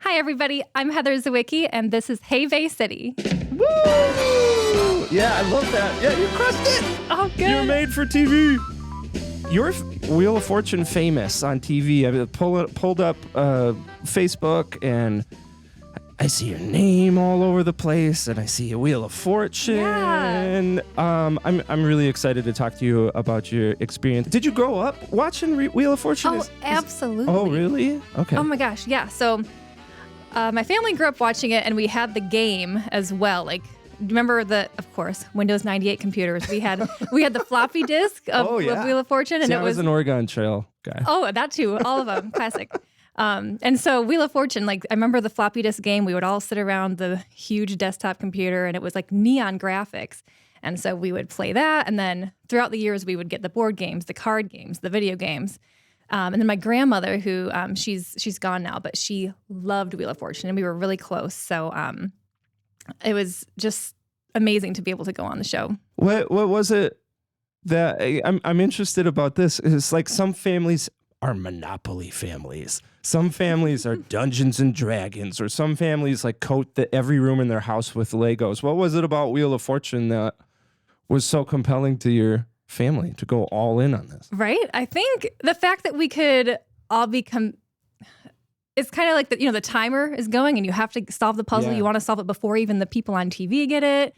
Hi, everybody. I'm Heather Zawicki, and this is Hey Bay City. Woo! Yeah, I love that. Yeah, you crushed it. Oh, good. You're made for TV. You're Wheel of Fortune famous on TV. I pulled up Facebook, and I see your name all over the place, and I see a Wheel of Fortune. Yeah. I'm really excited to talk to you about your experience. Did you grow up watching Wheel of Fortune? Oh, absolutely. Oh, really? Okay. Oh, my gosh. Yeah. So my family grew up watching it, and we had the game as well. Like, remember of course, Windows 98 computers. We had the floppy disk of Wheel of Fortune, and See, it I was an Oregon Trail guy. Oh, that too. All of them. Classic. And so Wheel of Fortune, like I remember the floppy disk game, we would all sit around the huge desktop computer and it was like neon graphics. And so we would play that. And then throughout the years, we would get the board games, the card games, the video games. And then my grandmother, who she's gone now, but she loved Wheel of Fortune and we were really close. So it was just amazing to be able to go on the show. What was it that I'm interested about this? It's like some families are Monopoly families. Some families are Dungeons and Dragons, or some families like coat every room in their house with Legos. What was it about Wheel of Fortune that was so compelling to your family to go all in on this? Right? I think the fact that we could all become, it's kind of like the timer is going and you have to solve the puzzle. Yeah. You want to solve it before even the people on TV get it.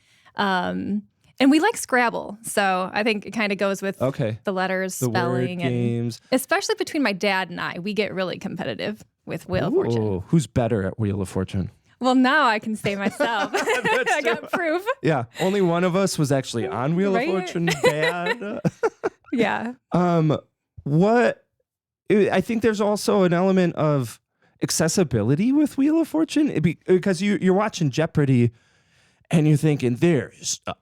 And we like Scrabble, so I think it kind of goes with the letters, the spelling, word games. And especially between my dad and I, we get really competitive with Wheel of Fortune. Who's better at Wheel of Fortune? Well, now I can say myself. I got proof. Yeah, only one of us was actually on Wheel of Fortune. Dad. Yeah. I think there's also an element of accessibility with Wheel of Fortune because you're watching Jeopardy. And you're thinking,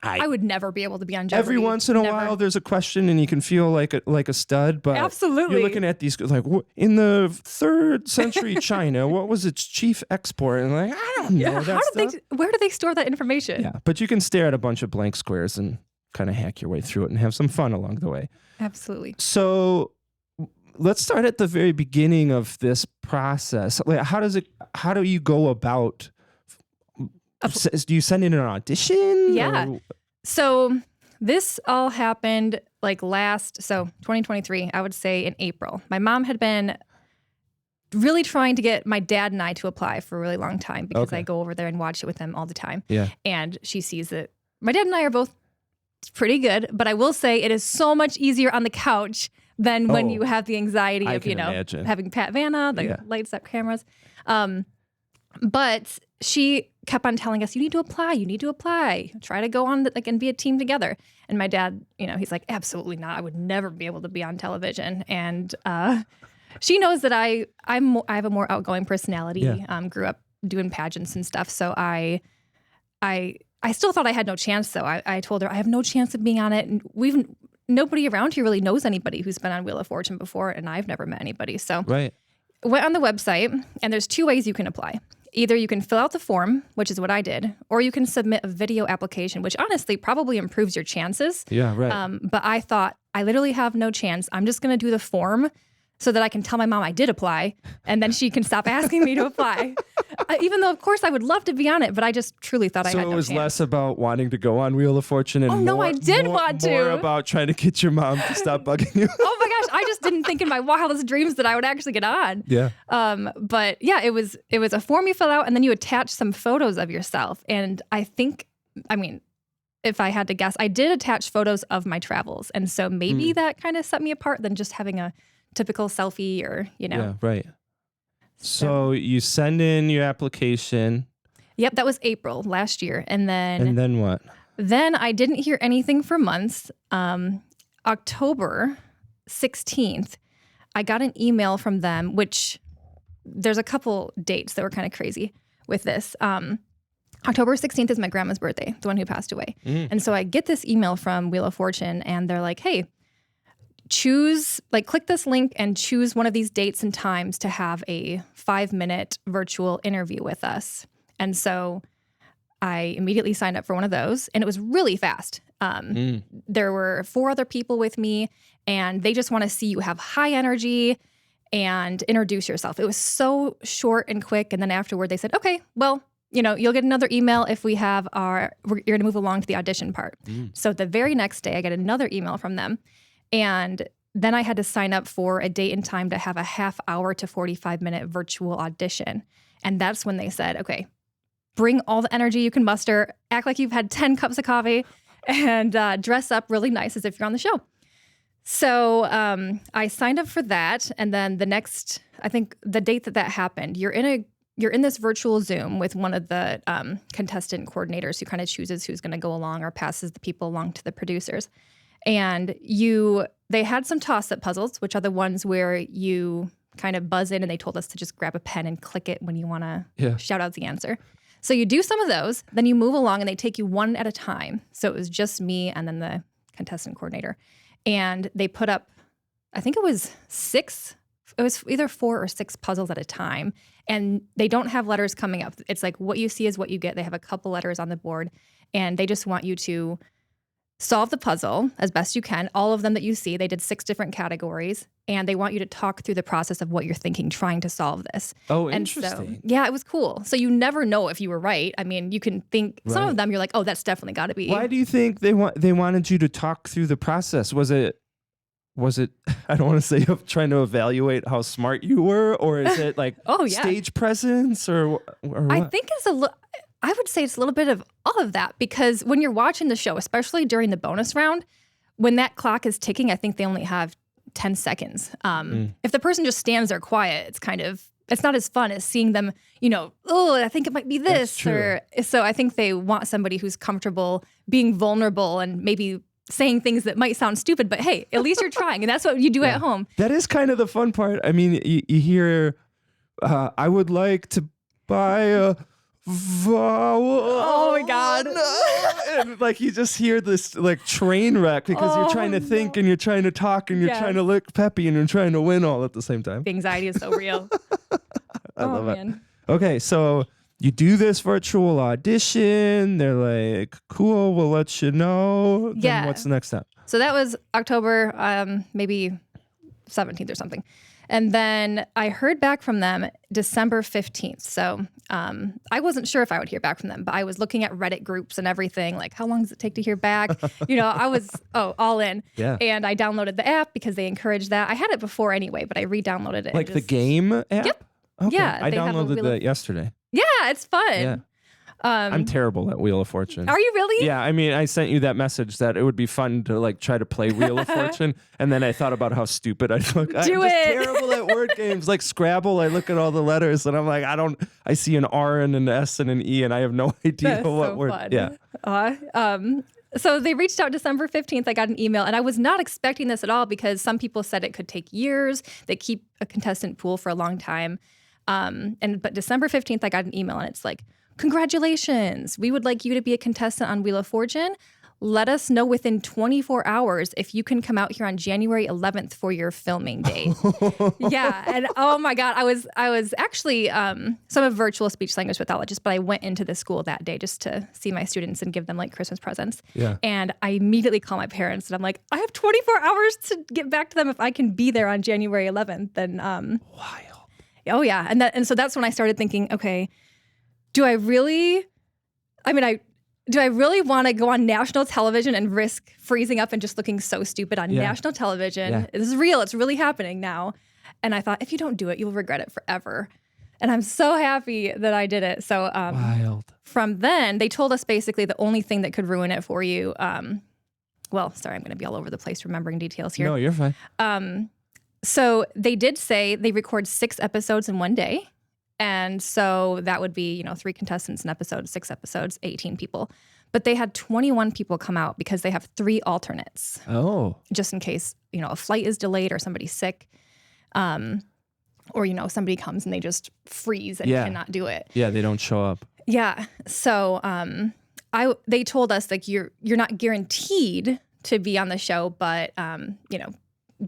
I would never be able to be on Jeopardy. Every once in a while, there's a question, and you can feel like a stud. But absolutely, you're looking at these like in the 3rd century China, what was its chief export? And like, I don't know. Where do they store that information? Yeah, but you can stare at a bunch of blank squares and kind of hack your way through it and have some fun along the way. Absolutely. So let's start at the very beginning of this process. Like, how do you go about? Do you send in an audition? Yeah. So this all happened like 2023, I would say in April. My mom had been really trying to get my dad and I to apply for a really long time because I go over there and watch it with them all the time. Yeah. And she sees that my dad and I are both pretty good, but I will say it is so much easier on the couch than when you have the anxiety of, imagine. Having Pat Vanna, the lights up cameras. But she kept on telling us, you need to apply, try to go on and be a team together. And my dad, he's like, absolutely not. I would never be able to be on television. And she knows that I have a more outgoing personality. Yeah. Grew up doing pageants and stuff. So I still thought I had no chance though. I told her I have no chance of being on it. And nobody around here really knows anybody who's been on Wheel of Fortune before. And I've never met anybody. So went on the website and there's 2 ways you can apply. Either you can fill out the form, which is what I did, or you can submit a video application, which honestly probably improves your chances. Yeah, right. But I thought, I literally have no chance. I'm just going to do the form so that I can tell my mom I did apply, and then she can stop asking me to apply. Even though, of course, I would love to be on it, but I just truly thought I had no chance. So it was less about wanting to go on Wheel of Fortune and I did want to. More about trying to get your mom to stop bugging you. Oh my gosh, I just didn't think in my wildest dreams that I would actually get on. Yeah. But yeah, it was a form you fill out and then you attach some photos of yourself. And if I had to guess, I did attach photos of my travels. And so maybe that kind of set me apart than just having a typical selfie or. Yeah, right. So you send in your application. Yep, that was April last year. And then what? Then I didn't hear anything for months. October 16th, I got an email from them, which there's a couple dates that were kind of crazy with this. October 16th is my grandma's birthday, the one who passed away. And so I get this email from Wheel of Fortune and they're like, hey, click this link and choose one of these dates and times to have a 5-minute virtual interview with us. And so I immediately signed up for one of those and it was really fast. There were 4 other people with me and they just want to see you have high energy and introduce yourself. It was so short and quick. And then afterward, they said, okay, well, you'll get another email if we have you're going to move along to the audition part. So the very next day, I get another email from them. And then I had to sign up for a date and time to have a half hour to 45-minute virtual audition. And that's when they said, okay, bring all the energy you can muster, act like you've had 10 cups of coffee, and dress up really nice as if you're on the show. So I signed up for that. And then I think the date that happened, you're in this virtual Zoom with one of the contestant coordinators who kind of chooses who's going to go along or passes the people along to the producers. And they had some toss-up puzzles, which are the ones where you kind of buzz in, and they told us to just grab a pen and click it when you want to shout out the answer. So you do some of those, then you move along, and they take you one at a time. So it was just me and then the contestant coordinator. And they put up, I think it was 6. It was either 4 or 6 puzzles at a time. And they don't have letters coming up. It's like what you see is what you get. They have a couple letters on the board, and they just want you to solve the puzzle as best you can. All of them that you see, they did 6 different categories, and they want you to talk through the process of what you're thinking, trying to solve this. Oh, and interesting. So, yeah, it was cool. So you never know if you were right. I mean, you can think some Right. of them you're like, oh, that's definitely got to be. Why do you think they wanted you to talk through the process? Was it I don't want to say of trying to evaluate how smart you were, or is it like Oh, yeah. stage presence or what? I think I would say it's a little bit of all of that, because when you're watching the show, especially during the bonus round, when that clock is ticking, I think they only have 10 seconds. If the person just stands there quiet, it's not as fun as seeing them, oh, I think it might be That's this. true. So I think they want somebody who's comfortable being vulnerable and maybe saying things that might sound stupid, but hey, at least you're trying. And that's what you do at home. That is kind of the fun part. I mean, you hear, I would like to buy a vowel. Oh my God. And like you just hear this like train wreck because you're trying to think and you're trying to talk and you're Yes. trying to look peppy and you're trying to win all at the same time. The anxiety is so real. I love man. it. Okay, so you do this virtual audition. They're like, cool, we'll let you know. Then Yeah. what's the next step? So that was October, maybe 17th or something. And then I heard back from them December 15th. So I wasn't sure if I would hear back from them, but I was looking at Reddit groups and everything, like how long does it take to hear back? I was all in. Yeah. And I downloaded the app because they encouraged that. I had it before anyway, but I re-downloaded it. Like and the game app? Yep. Okay. Yeah, I they have a downloaded Wheel that of- yesterday. Yeah, it's fun. Yeah. I'm terrible at Wheel of Fortune. Are you really? Yeah, I mean, I sent you that message that it would be fun to like try to play Wheel of Fortune, and then I thought about how stupid I'd look. I'm Do just it. terrible at word games like Scrabble. I look at all the letters and I'm like, I see an R and an S and an E, and I have no idea That's what so word. fun. Yeah, So they reached out December 15th. I got an email, and I was not expecting this at all because some people said it could take years. They keep a contestant pool for a long time. But December 15th, I got an email, and it's like, congratulations. We would like you to be a contestant on Wheel of Fortune. Let us know within 24 hours if you can come out here on January 11th for your filming day. Yeah. And oh my God, I was actually, so I'm a virtual speech language pathologist, but I went into the school that day just to see my students and give them like Christmas presents. Yeah. And I immediately call my parents and I'm like, I have 24 hours to get back to them if I can be there on January 11th. Then, wild. oh yeah. And so that's when I started thinking, okay, do I really want to go on national television and risk freezing up and just looking so stupid on Yeah. national television? Yeah. This is real. It's really happening now. And I thought, if you don't do it, you'll regret it forever. And I'm so happy that I did it. So Wild. from then, they told us basically the only thing that could ruin it for you. Well, sorry, I'm going to be all over the place remembering details here. No, you're fine. So they did say they record 6 episodes in one day. And so that would be, 3 contestants an episode, 6 episodes, 18 people. But they had 21 people come out because they have 3 alternates Oh. just in case, a flight is delayed or somebody's sick. Or, somebody comes and they just freeze and Yeah. cannot do it. Yeah, they don't show up. Yeah. So they told us like you're not guaranteed to be on the show, but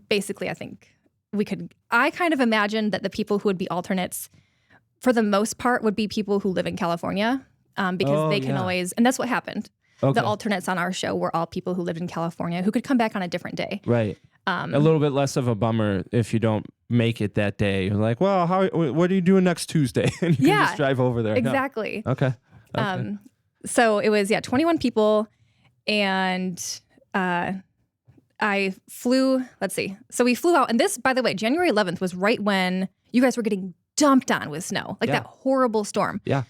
basically I think I kind of imagined that the people who would be alternates for the most part would be people who live in California because they can always, and that's what happened. Okay. The alternates on our show were all people who lived in California who could come back on a different day. Right. A little bit less of a bummer if you don't make it that day. You're like, well, what are you doing next Tuesday? And you can just drive over there. Exactly. No. Okay. So it was 21 people, and I flew. Let's see. So we flew out, and this, by the way, January 11th was right when you guys were getting dumped on with snow, like that horrible storm. Yeah.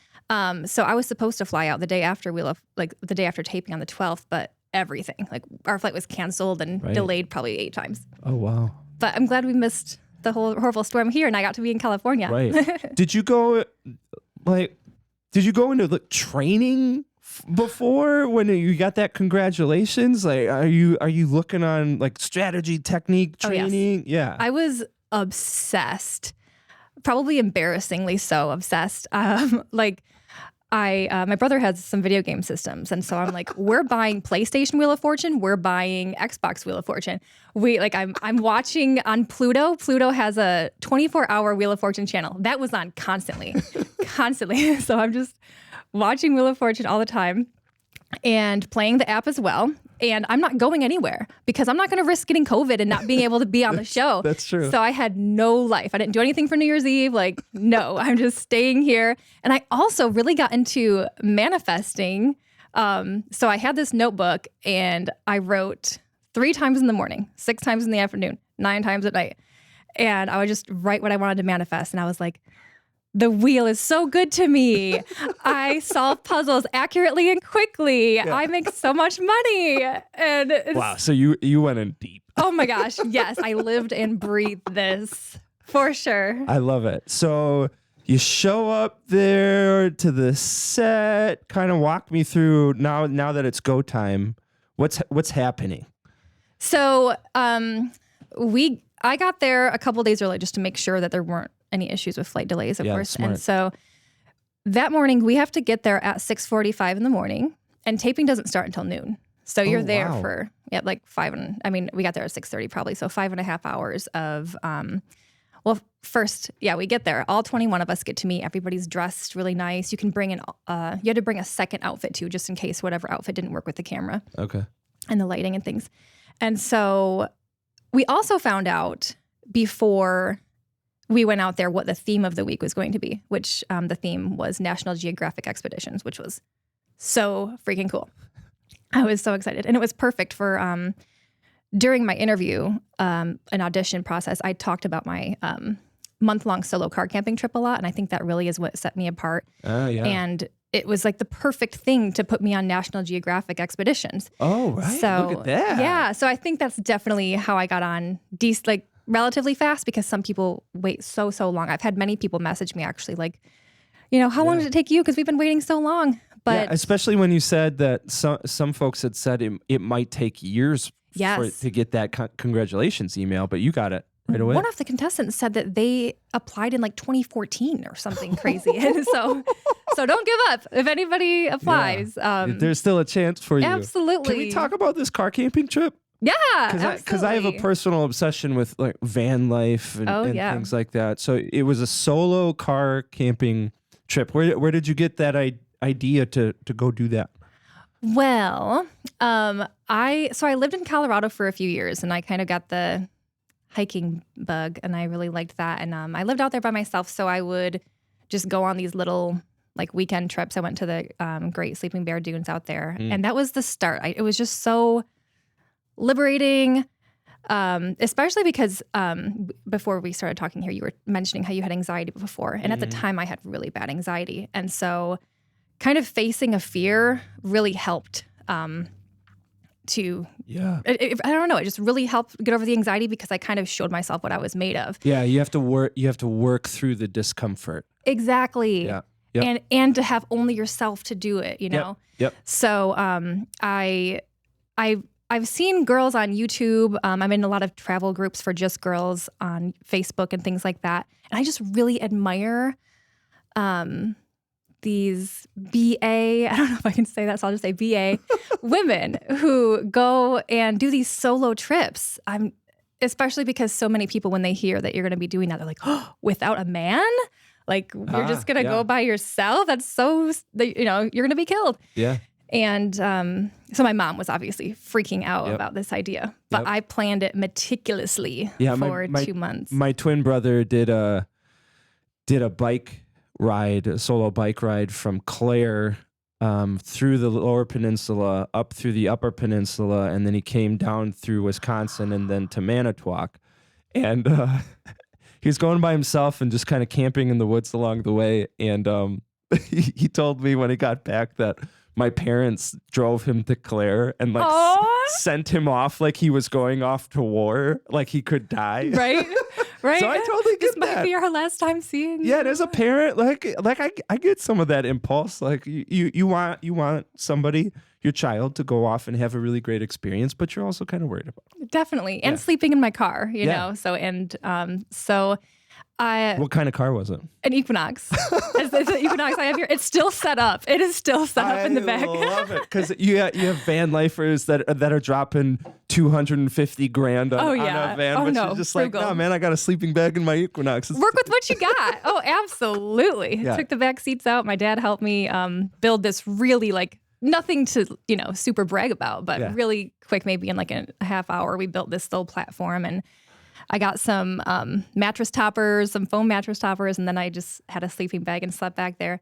So I was supposed to fly out the day after the day after taping on the 12th, but everything, like our flight was canceled and delayed probably 8 times. Oh, wow. But I'm glad we missed the whole horrible storm here, and I got to be in California. Right. Did you go into the training before when you got that? Congratulations. Like, are you looking on like strategy, technique, training? Oh, yes. Yeah. I was obsessed, probably embarrassingly so obsessed. My brother has some video game systems, and so I'm like, we're buying PlayStation Wheel of Fortune, we're buying Xbox Wheel of Fortune. I'm watching on Pluto. Pluto has a 24-hour Wheel of Fortune channel that was on constantly. So I'm just watching Wheel of Fortune all the time and playing the app as well. And I'm not going anywhere because I'm not going to risk getting COVID and not being able to be on the show. That's true. So I had no life. I didn't do anything for New Year's Eve. Like, no, I'm just staying here. And I also really got into manifesting. So I had this notebook and I wrote 3 times in the morning, 6 times in the afternoon, 9 times at night. And I would just write what I wanted to manifest. And I was like, the wheel is so good to me. I solve puzzles accurately and quickly. Yeah. I make so much money. And wow, so you went in deep. Oh my gosh, yes, I lived and breathed this for sure. I love it. So you show up there to the set. Kind of walk me through now that it's go time. What's happening? So I got there a couple days early just to make sure that there weren't any issues with flight delays, of course. Smart. And so that morning we have to get there at 6:45 in the morning, and taping doesn't start until noon. So you're there for like 5 and we got there at 6:30 probably. So 5.5 hours of we get there. All 21 of us get to meet. Everybody's dressed really nice. You can bring you had to bring a second outfit too, just in case whatever outfit didn't work with the camera. Okay. And the lighting and things. And so we also found out before we went out there what the theme of the week was going to be, which the theme was National Geographic Expeditions, which was so freaking cool. I was so excited. And it was perfect for during my interview, an audition process, I talked about my month-long solo car camping trip a lot. And I think that really is what set me apart. Yeah. And it was like the perfect thing to put me on National Geographic expeditions. Oh, right. So, look at that. Yeah. So I think that's definitely how I got on relatively fast, because some people wait so long. I've had many people message me actually like, how long did it take you? Because we've been waiting so long. But especially when you said that some folks had said it might take years to get that congratulations email, but you got it right away. One of the contestants said that they applied in like 2014 or something crazy. And so don't give up. If anybody applies. There's still a chance for you. Absolutely. Can we talk about this car camping trip? Yeah, because I have a personal obsession with like van life and things like that. So it was a solo car camping trip. Where did you get that idea to go do that? Well, I lived in Colorado for a few years, and I kind of got the hiking bug, and I really liked that. And I lived out there by myself, so I would just go on these little like weekend trips. I went to the Great Sleeping Bear Dunes out there, and that was the start. It was just so liberating, especially because before we started talking here, you were mentioning how you had anxiety before. And at the time I had really bad anxiety. And so kind of facing a fear really helped I don't know, it just really helped get over the anxiety, because I kind of showed myself what I was made of. Yeah, you have to work through the discomfort. Exactly. Yeah. Yep. And to have only yourself to do it, Yep. So I've seen girls on YouTube. I'm in a lot of travel groups for just girls on Facebook and things like that. And I just really admire these BA, I don't know if I can say that, so I'll just say BA, women who go and do these solo trips. Especially because so many people, when they hear that you're going to be doing that, they're like, oh, without a man? Like, you're just going to go by yourself? That's so, you're going to be killed. Yeah. And so my mom was obviously freaking out Yep. about this idea, but Yep. I planned it meticulously Yeah, for 2 months. My twin brother did a bike ride, a solo bike ride from Clare through the Lower Peninsula, up through the Upper Peninsula, and then he came down through Wisconsin and then to Manitowoc. And he was going by himself and just kind of camping in the woods along the way. And he told me when he got back that my parents drove him to Clare and like Aw. sent him off like he was going off to war, like he could die. Right? Right? So I totally This get might that. be our last time seeing Yeah, you. and as a parent, like I get some of that impulse. Like you want somebody, your child, to go off and have a really great experience, but you're also kind of worried about it. Definitely. And Yeah. sleeping in my car, you Yeah. know. So I What kind of car was it? an Equinox. It's the Equinox I have here. It's still set up. It is still set up in the back. I love it because you have van lifers that are dropping $250,000 Oh, on yeah. a van, Oh, but no. you're just like, Frugal. no, man, I got a sleeping bag in my Equinox. It's- Work with what you got. Oh, absolutely. Yeah. Took the back seats out. My dad helped me build this really like nothing to, super brag about, but Yeah. really quick, maybe in like a half hour, we built this little platform and I got some mattress toppers, some foam mattress toppers, and then I just had a sleeping bag and slept back there.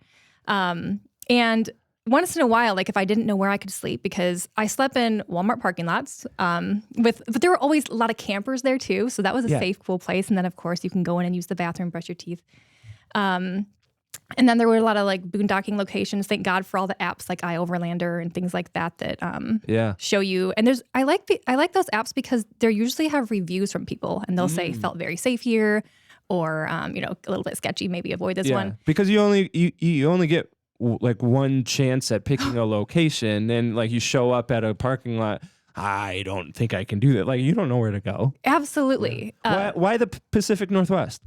And once in a while, like if I didn't know where I could sleep, because I slept in Walmart parking lots, but there were always a lot of campers there too, so that was a Yeah. safe, cool place. And then of course you can go in and use the bathroom, brush your teeth. And then there were a lot of like boondocking locations. Thank God for all the apps like iOverlander and things like that yeah. show you. And I like those apps because they usually have reviews from people, and they'll say felt very safe here, or a little bit sketchy, maybe avoid this one. Because you only get like one chance at picking a location, and like you show up at a parking lot. I don't think I can do that. Like you don't know where to go. Absolutely. Why the Pacific Northwest?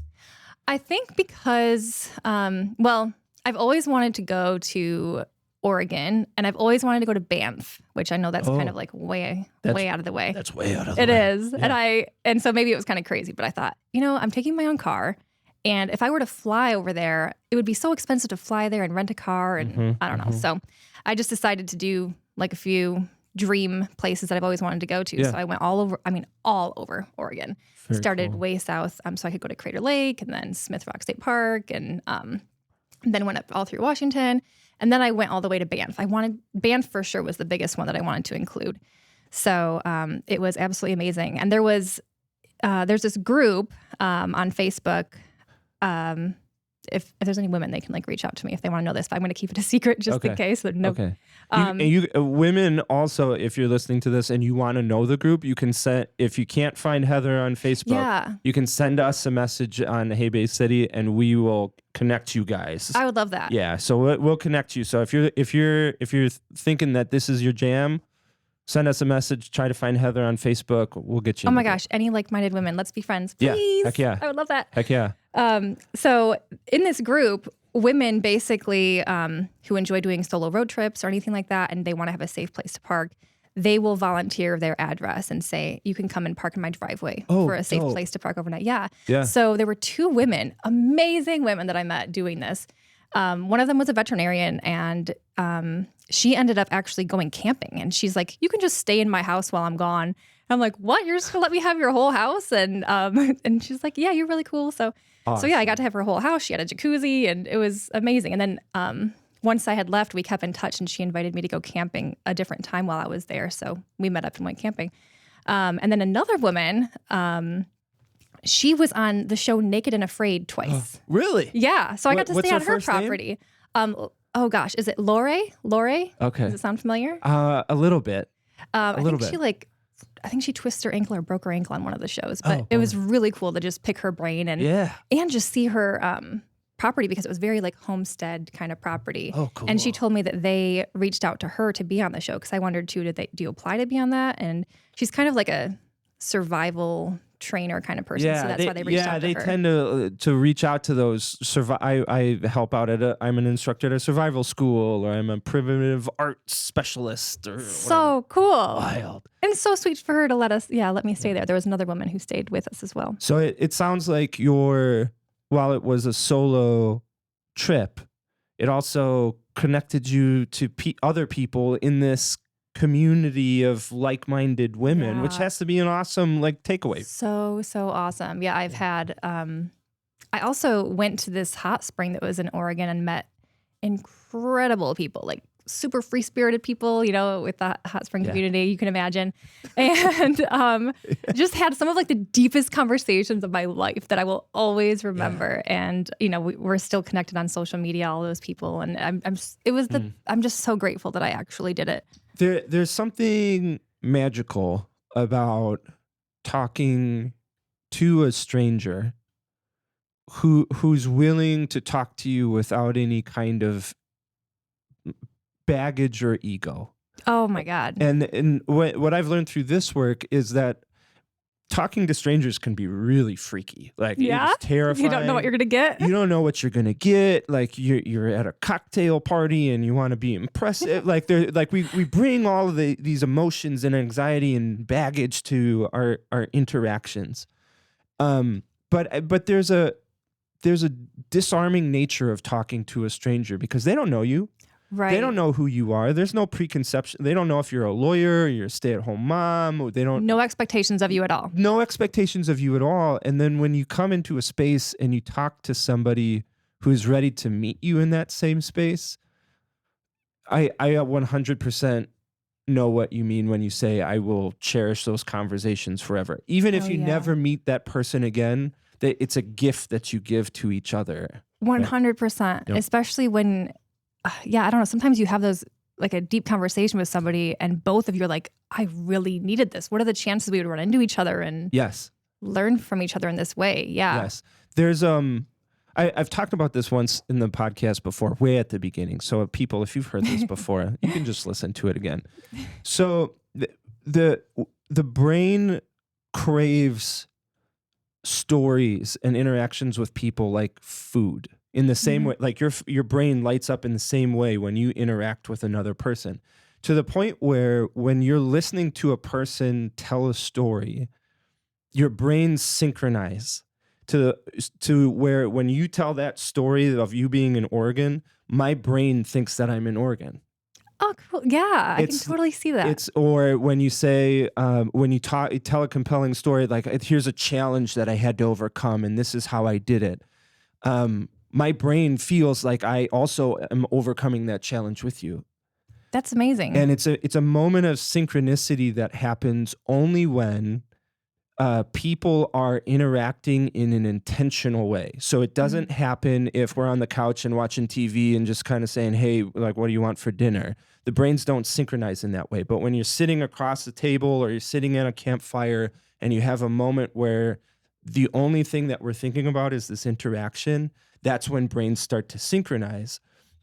I think because, I've always wanted to go to Oregon, and I've always wanted to go to Banff, which I know that's kind of like way out of the way. That's way out of the It way. is. Yeah. And so maybe it was kind of crazy, but I thought, I'm taking my own car. And if I were to fly over there, it would be so expensive to fly there and rent a car. And I don't know. So I just decided to do like a few dream places that I've always wanted to go to. Yeah. So I went all over Oregon. Very Started cool. way south so I could go to Crater Lake and then Smith Rock State Park and then went up all through Washington. And then I went all the way to Banff. Banff for sure was the biggest one that I wanted to include. So it was absolutely amazing. And there's this group on Facebook. If there's any women, they can like reach out to me if they want to know this. But I'm going to keep it a secret just in case. So no, Okay. Women also, if you're listening to this and you want to know the group, you can send. If you can't find Heather on Facebook, Yeah. you can send us a message on Hey Bay City, and we will connect you guys. I would love that. Yeah, so we'll connect you. So if you're thinking that this is your jam, send us a message. Try to find Heather on Facebook. We'll get you. Oh in my the group. gosh, any like-minded women, let's be friends, Yeah. please. Heck yeah. I would love that. Heck yeah. So in this group, women basically who enjoy doing solo road trips or anything like that, and they want to have a safe place to park, they will volunteer their address and say, you can come and park in my driveway for a safe dope. place to park overnight. Yeah. Yeah. So there were 2 women, amazing women that I met doing this. One of them was a veterinarian, and she ended up actually going camping. And she's like, you can just stay in my house while I'm gone. I'm like, what? You're just gonna let me have your whole house? And and she's like, yeah, you're really cool. So yeah, I got to have her whole house. She had a jacuzzi, and it was amazing. And then once I had left, we kept in touch, and she invited me to go camping a different time while I was there. So we met up and went camping. And then another woman, she was on the show Naked and Afraid twice. Really? Yeah, so I got to What's stay her on her first name? property. Oh gosh, is it Lore? Lore? Okay. Does it sound familiar? A little bit. I little think bit. I think she twisted her ankle or broke her ankle on one of the shows. But Oh, it was really cool to just pick her brain and Yeah. just see her property, because it was very like homestead kind of property. Oh, cool. And she told me that they reached out to her to be on the show, because I wondered too, do you apply to be on that? And she's kind of like a survival trainer kind of person, so that's why they reached out to they her. tend to reach out to those. I help out I'm an instructor at a survival school, or I'm a primitive arts specialist, or So cool. wild. And so sweet for her to let me stay there. There was another woman who stayed with us as well. So it sounds like while it was a solo trip, it also connected you to other people in this community of like-minded women, which Yeah. has to be an awesome like takeaway. So awesome. Yeah, I've had I also went to this hot spring that was in Oregon and met incredible people, like super free-spirited people, with the hot spring Yeah. community, you can imagine. And just had some of like the deepest conversations of my life that I will always remember. And, we're still connected on social media, all those people. And I'm just so grateful that I actually did it. There's something magical about talking to a stranger who's willing to talk to you without any kind of baggage or ego. Oh my God. And what I've learned through this work is that talking to strangers can be really freaky. Like Yeah? it's terrifying. You don't know what you're going to get? You don't know what you're gonna get. Like you're at a cocktail party and you want to be impressive. We bring all of these emotions and anxiety and baggage to our interactions. But there's a disarming nature of talking to a stranger because they don't know you. Right. They don't know who you are. There's no preconception. They don't know if you're a lawyer, or you're a stay-at-home mom. Or they don't. No expectations of you at all. No expectations of you at all. And then when you come into a space and you talk to somebody who's ready to meet you in that same space, I 100% know what you mean when you say I will cherish those conversations forever. Even if you never meet that person again, it's a gift that you give to each other. 100%. Yep. Especially when, I don't know, sometimes you have those, like a deep conversation with somebody and both of you are like, I really needed this. What are the chances we would run into each other and Yes. learn from each other in this way? Yeah. Yes. There's I've talked about this once in the podcast before, way at the beginning. So people, if you've heard this before, you can just listen to it again. So the brain craves stories and interactions with people like food in the same way, like your brain lights up in the same way when you interact with another person, to the point where when you're listening to a person tell a story, your brains synchronize to where when you tell that story of you being in Oregon, my brain thinks that I'm in Oregon. Oh, cool. Yeah, I can totally see that. Or when you say, when you tell a compelling story, like here's a challenge that I had to overcome and this is how I did it. My brain feels like I also am overcoming that challenge with you. That's amazing. And it's a moment of synchronicity that happens only when people are interacting in an intentional way. So it doesn't happen if we're on the couch and watching TV and just kind of saying, hey, like, what do you want for dinner? The brains don't synchronize in that way. But when you're sitting across the table or you're sitting at a campfire and you have a moment where the only thing that we're thinking about is this interaction, that's when brains start to synchronize.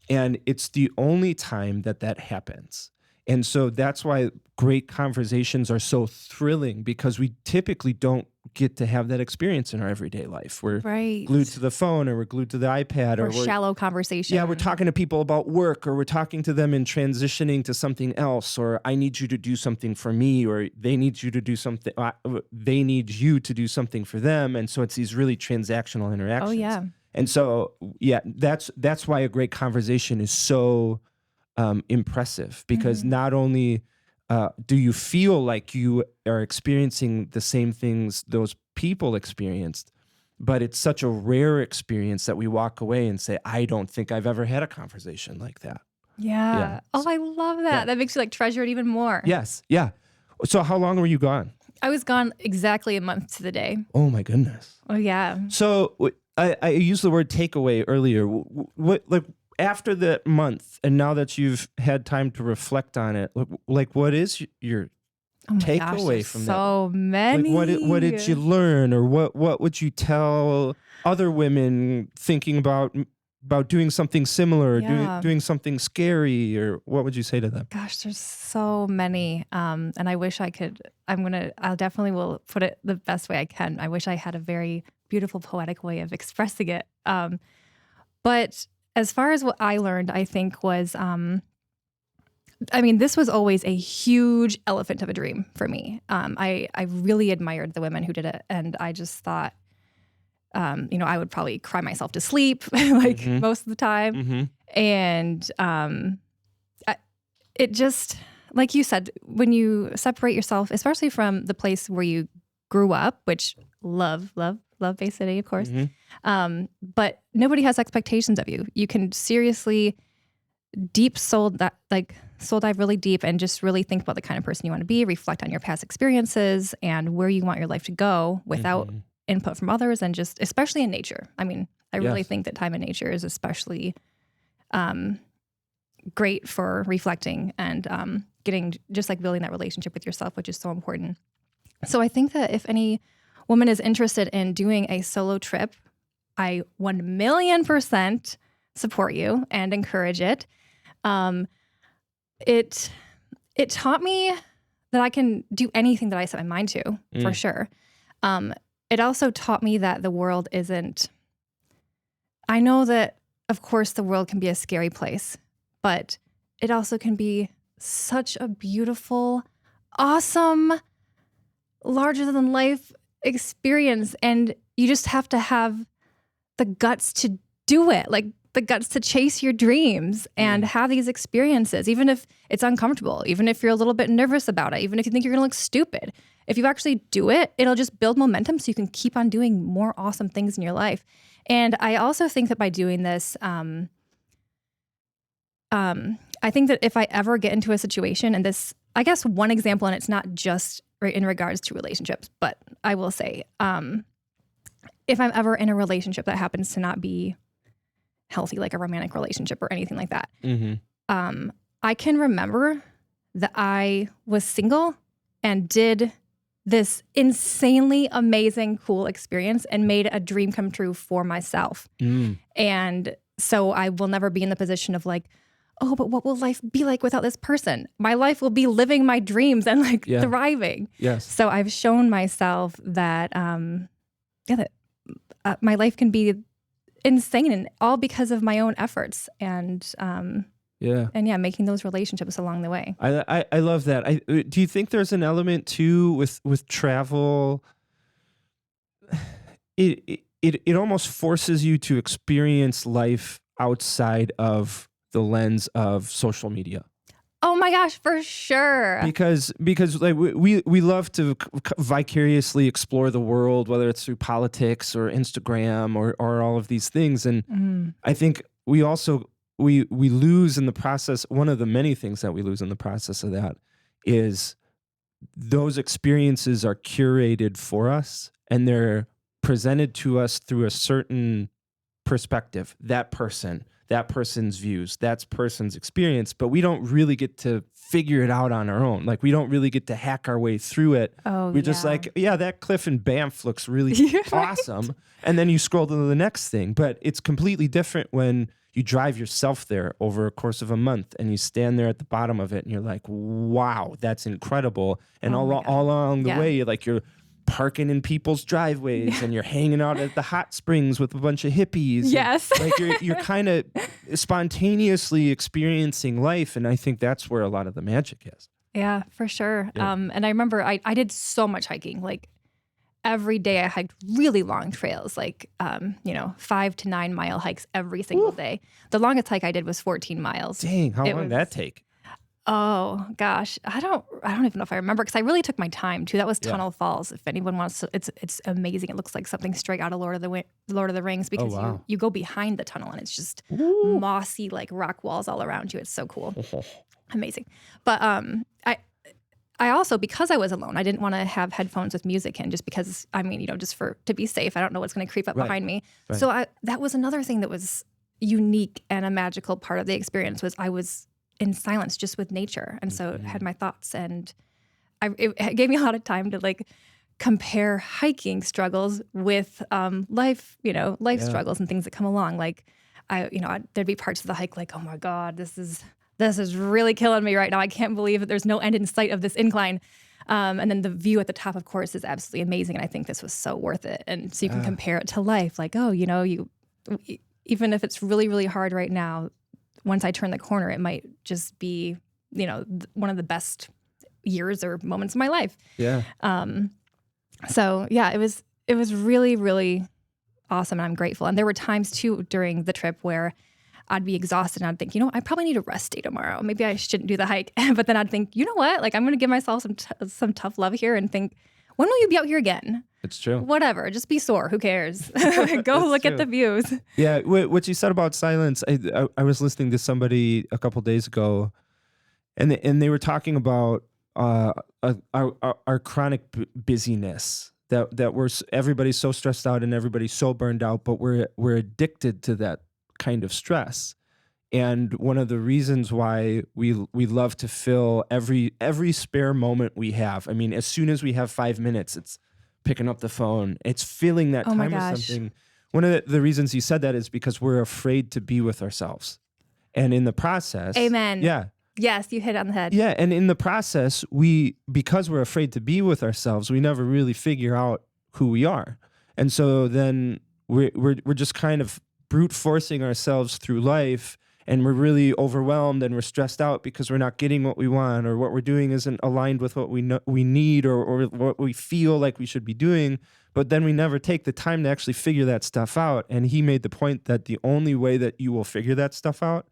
And it's the only time that happens. And so that's why great conversations are so thrilling, because we typically don't get to have that experience in our everyday life. We're glued to the phone, or we're glued to the iPad, or shallow conversation. Yeah, we're talking to people about work, or we're talking to them and transitioning to something else, or I need you to do something for me, or they need you to do something. They need you to do something for them. And so it's these really transactional interactions. Oh yeah. And so, yeah, that's why a great conversation is so impressive, because not only do you feel like you are experiencing the same things those people experienced, but it's such a rare experience that we walk away and say, I don't think I've ever had a conversation like that. Yeah. Oh, I love that. Yeah. That makes you like treasure it even more. Yes. Yeah. So how long were you gone? I was gone exactly a month to the day. Oh my goodness. Oh yeah. So I used the word takeaway earlier. What, like, after that month, and now that you've had time to reflect on it, like, what is your takeaway from that? So many. Like, what did you learn, or what would you tell other women thinking about doing something similar, or doing something scary, or what would you say to them? Gosh, there's so many, and I wish I could. I'll definitely will put it the best way I can. I wish I had a very beautiful, poetic way of expressing it. But as far as what I learned, I think was, this was always a huge elephant of a dream for me. I really admired the women who did it, and I just thought, I would probably cry myself to sleep like most of the time. And it just, like you said, when you separate yourself, especially from the place where you grew up, which love Bay City, of course. But nobody has expectations of you. You can seriously soul dive really deep and just really think about the kind of person you want to be, reflect on your past experiences and where you want your life to go without input from others, and just especially in nature. I mean, I really think that time in nature is especially great for reflecting and getting, just like building that relationship with yourself, which is so important. So I think that if any woman is interested in doing a solo trip, I 1,000,000% support you and encourage it. It taught me that I can do anything that I set my mind to, for sure. It also taught me that the world isn't, I know that, of course, the world can be a scary place, but it also can be such a beautiful, awesome, larger than life experience. And you just have to have the guts to do it, like the guts to chase your dreams and have these experiences, even if it's uncomfortable, even if you're a little bit nervous about it, even if you think you're going to look stupid. If you actually do it, it'll just build momentum so you can keep on doing more awesome things in your life. And I also think that by doing this, I think that if I ever get into a situation, and this, I guess one example, and it's not just in regards to relationships, but I will say, if I'm ever in a relationship that happens to not be healthy, like a romantic relationship or anything like that, I can remember that I was single and did this insanely amazing, cool experience and made a dream come true for myself. And so I will never be in the position of like, oh, but what will life be like without this person? My life will be living my dreams and like thriving. Yes. So I've shown myself that, my life can be insane, and all because of my own efforts and making those relationships along the way. I love that. Do you think there's an element too with travel? It almost forces you to experience life outside of the lens of social media. Oh my gosh, for sure. Because like we love to vicariously explore the world, whether it's through politics or Instagram or all of these things. And I think we also we lose in the process. One of the many things that we lose in the process of that is those experiences are curated for us and they're presented to us through a certain perspective, that person's views, that person's experience, but we don't really get to figure it out on our own. Like we don't really get to hack our way through it. We're just like, that cliff in Banff looks really awesome. And then you scroll to the next thing, but it's completely different when you drive yourself there over a course of a month and you stand there at the bottom of it and you're like, wow, that's incredible. And all along the way, you're parking in people's driveways and you're hanging out at the hot springs with a bunch of hippies. Yes. Like you're kind of spontaneously experiencing life. And I think that's where a lot of the magic is. Yeah, for sure. Yeah. And I remember I did so much hiking. Like every day I hiked really long trails, like, 5 to 9 mile hikes every single day. The longest hike I did was 14 miles. Dang, how long did that take? Oh gosh, I don't even know if I remember, because I really took my time too. That was Tunnel Falls. If anyone wants to, it's amazing. It looks like something straight out of Lord of the Rings, because you go behind the tunnel and it's just mossy, like rock walls all around you. It's so cool, amazing. But I also, because I was alone, I didn't want to have headphones with music in, just because to be safe. I don't know what's going to creep up behind me. Right. So that was another thing that was unique and a magical part of the experience, was I was in silence, just with nature. And so had my thoughts, and it gave me a lot of time to like compare hiking struggles with life struggles and things that come along. Like there'd be parts of the hike like, oh my God, this is really killing me right now. I can't believe that there's no end in sight of this incline. And then the view at the top, of course, is absolutely amazing. And I think this was so worth it. And so you can compare it to life. Like, you even if it's really, really hard right now, once I turn the corner, it might just be, one of the best years or moments of my life. Yeah. It was really, really awesome. And I'm grateful. And there were times too during the trip where I'd be exhausted and I'd think, I probably need a rest day tomorrow. Maybe I shouldn't do the hike. But then I'd think, you know what? Like, I'm going to give myself some tough love here and think, when will you be out here again? It's true. Whatever. Just be sore. Who cares? Go look at the views. Yeah. What you said about silence, I was listening to somebody a couple days ago, and they were talking about our chronic busyness, that everybody's so stressed out and everybody's so burned out, but we're addicted to that kind of stress. And one of the reasons why we love to fill every spare moment we have. I mean, as soon as we have 5 minutes, it's picking up the phone. It's filling that time with something. One of the reasons he said that is because we're afraid to be with ourselves. And in the process, amen. Yeah. Yes, you hit it on the head. Yeah, and in the process, because we're afraid to be with ourselves, we never really figure out who we are. And so then we're just kind of brute forcing ourselves through life, and we're really overwhelmed and we're stressed out because we're not getting what we want, or what we're doing isn't aligned with what we need, or what we feel like we should be doing. But then we never take the time to actually figure that stuff out. And he made the point that the only way that you will figure that stuff out,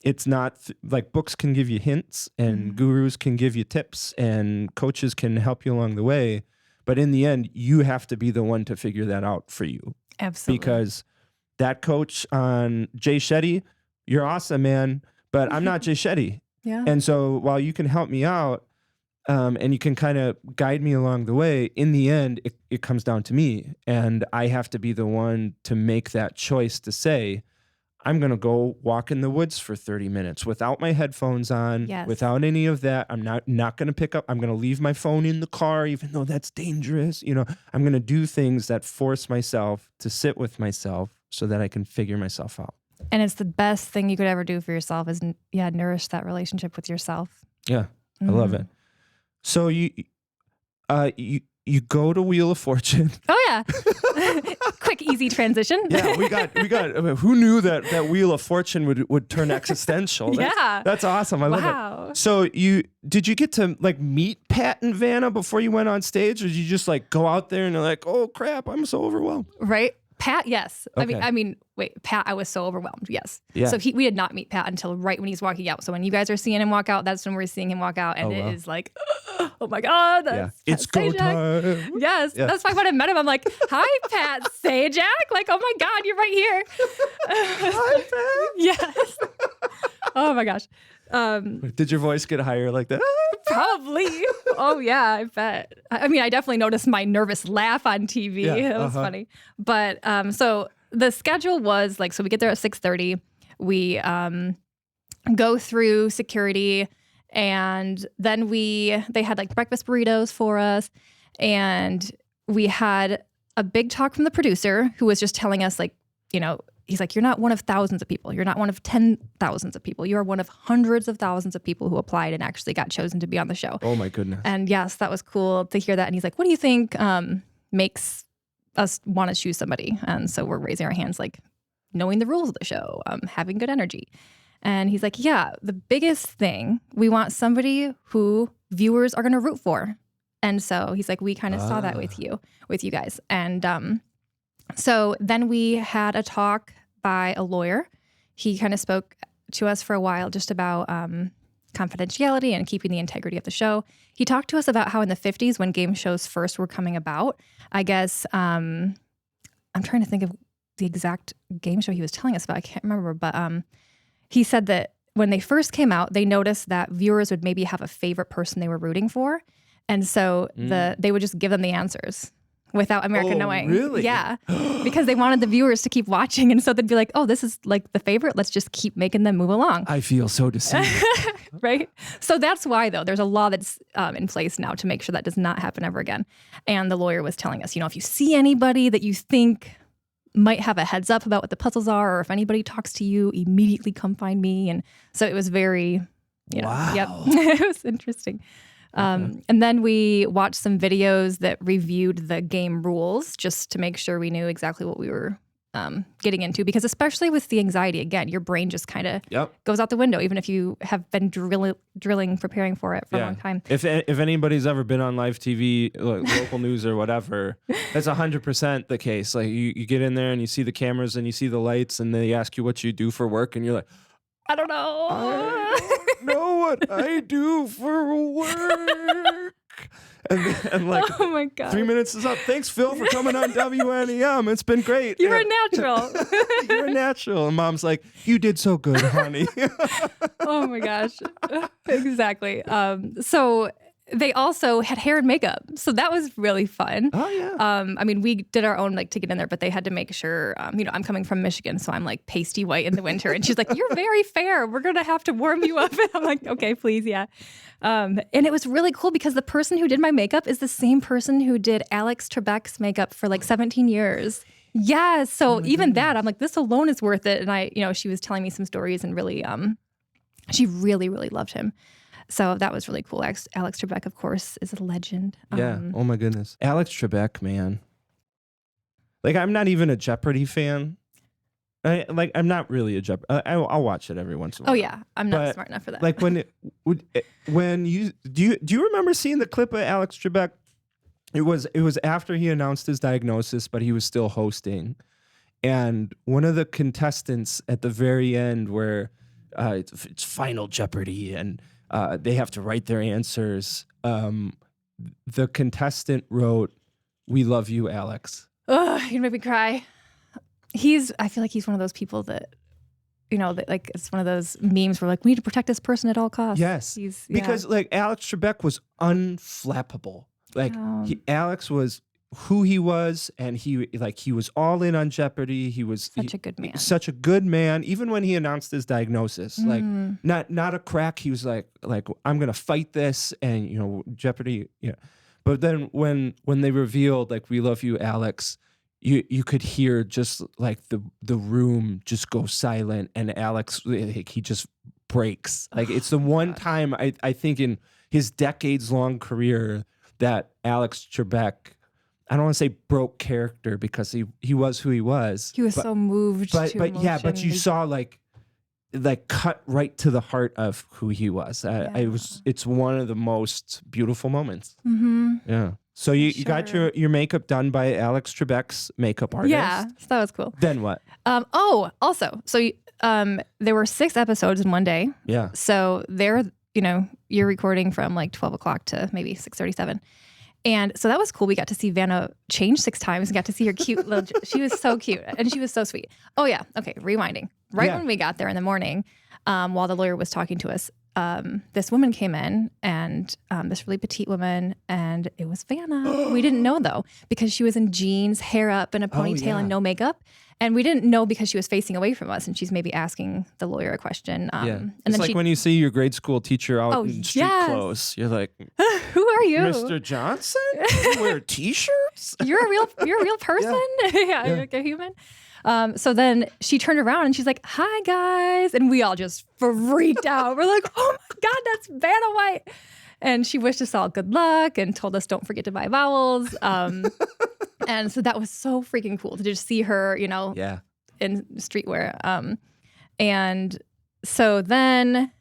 it's not like books can give you hints and gurus can give you tips and coaches can help you along the way. But in the end, you have to be the one to figure that out for you. Absolutely. Because that coach on Jay Shetty, you're awesome, man, but I'm not Jay Shetty. Yeah. And so while you can help me out, and you can kind of guide me along the way, in the end, it comes down to me. And I have to be the one to make that choice to say, I'm going to go walk in the woods for 30 minutes without my headphones on, without any of that. I'm not going to pick up. I'm going to leave my phone in the car, even though that's dangerous. I'm going to do things that force myself to sit with myself so that I can figure myself out. And it's the best thing you could ever do for yourself is, nourish that relationship with yourself. Yeah, I love it. So you go to Wheel of Fortune. Oh yeah, quick, easy transition. Yeah, we got. Who knew that Wheel of Fortune would turn existential? That's awesome. I love it. So did you get to like meet Pat and Vanna before you went on stage, or did you just like go out there and you're like, oh crap, I'm so overwhelmed? Right. Pat, yes. Okay. I mean, wait, Pat, I was so overwhelmed. Yes. Yeah. So we did not meet Pat until right when he's walking out. So when you guys are seeing him walk out, that's when we're seeing him walk out. And it is like, oh my God. That's it's go time. Yes. Yeah. That's why when I met him, I'm like, hi, Pat Sajak. Like, oh my God, you're right here. Hi, Pat. Yes. Oh my gosh. Did your voice get higher like that? Probably. Oh yeah, I bet. I mean, I definitely noticed my nervous laugh on TV. It was funny. But so the schedule was like, so we get there at 6:30. We go through security, and then they had like breakfast burritos for us, and we had a big talk from the producer who was just telling us like, he's like, you're not one of thousands of people. You're not one of 10,000s of people. You are one of hundreds of thousands of people who applied and actually got chosen to be on the show. Oh my goodness. And yes, that was cool to hear that. And he's like, what do you think makes us want to choose somebody? And so we're raising our hands, like knowing the rules of the show, having good energy. And he's like, yeah, the biggest thing, we want somebody who viewers are going to root for. And so he's like, we kind of saw that with you guys. And so then we had a talk by a lawyer. He kind of spoke to us for a while just about confidentiality and keeping the integrity of the show. He talked to us about how in the 50s, when game shows first were coming about, I guess, I'm trying to think of the exact game show he was telling us about. I can't remember, but he said that when they first came out, they noticed that viewers would maybe have a favorite person they were rooting for. And so they would just give them the answers without America knowing. Really? Yeah. Because they wanted the viewers to keep watching. And so they'd be like, oh, this is like the favorite. Let's just keep making them move along. I feel so deceived. Right? So that's why, though, there's a law that's in place now to make sure that does not happen ever again. And the lawyer was telling us, if you see anybody that you think might have a heads up about what the puzzles are, or if anybody talks to you, immediately come find me. And so it was very, wow. Yep. It was interesting. And then we watched some videos that reviewed the game rules just to make sure we knew exactly what we were getting into, because especially with the anxiety, again, your brain just kind of Yep. goes out the window, even if you have been drilling, preparing for it for a long time. If anybody's ever been on live TV, like local news or whatever, that's 100% the case. Like you get in there and you see the cameras and you see the lights and they ask you what you do for work and you're like, I don't know. I don't know what I do for work. And like, Oh my God. 3 minutes is up. Thanks, Phil, for coming on WNEM. It's been great. You're a natural. You're a natural. And Mom's like, you did so good, honey. Oh my gosh. Exactly. So they also had hair and makeup. So that was really fun. Oh, yeah. I mean, we did our own like to get in there, but they had to make sure, I'm coming from Michigan, so I'm like pasty white in the winter. And she's like, you're very fair. We're going to have to warm you up. And I'm like, okay, please. Yeah. And it was really cool because the person who did my makeup is the same person who did Alex Trebek's makeup for like 17 years. Yeah. So even that, I'm like, this alone is worth it. And she was telling me some stories and really, she really, really loved him. So that was really cool. Alex Trebek, of course, is a legend. Yeah. Oh my goodness. Alex Trebek, man. Like, I'm not even a Jeopardy fan. I'm not really a Jeopardy. I'll watch it every once in a while. Oh yeah, I'm not But, smart enough for that. Like when you do you remember seeing the clip of Alex Trebek? It was after he announced his diagnosis, but he was still hosting. And one of the contestants at the very end, where it's Final Jeopardy and they have to write their answers. The contestant wrote, "We love you, Alex." Ugh, you made me cry. I feel like he's one of those people that, that like it's one of those memes where like we need to protect this person at all costs. Yes, because like Alex Trebek was unflappable. Like Alex was who he was, and he was all in on Jeopardy. He was such a good man. Such a good man. Even when he announced his diagnosis, like not a crack. He was like I'm gonna fight this, and Jeopardy. Yeah, but then when they revealed like "We love you, Alex," you could hear just like the room just go silent, and Alex he just breaks. Like it's the one time I think in his decades long career that Alex Trebek, I don't want to say broke character because he was who he was. He was so moved. But you saw like cut right to the heart of who he was. It's one of the most beautiful moments. Mm-hmm. Yeah. So you got your makeup done by Alex Trebek's makeup artist. Yeah, so that was cool. Then what? Also, so there were 6 episodes in one day. Yeah. So you're recording from like 12 o'clock to maybe 6:37. And so that was cool. We got to see Vanna change 6 times and got to see her cute little, she was so cute and she was so sweet. Oh yeah. Okay. Rewinding. When we got there in the morning, while the lawyer was talking to us, this woman came in and this really petite woman, and it was Vanna. We didn't know though, because she was in jeans, hair up and a ponytail and no makeup. And we didn't know because she was facing away from us and she's maybe asking the lawyer a question. And it's then like when you see your grade school teacher out in street clothes, you're like, who are you? Mr. Johnson? You wear t-shirts? You're a real person? Yeah, you're like a human. So then she turned around and she's like, "Hi guys." And we all just freaked out. We're like, "Oh my God, that's Vanna White." And she wished us all good luck and told us don't forget to buy vowels. And so that was so freaking cool to just see her, in streetwear. And so then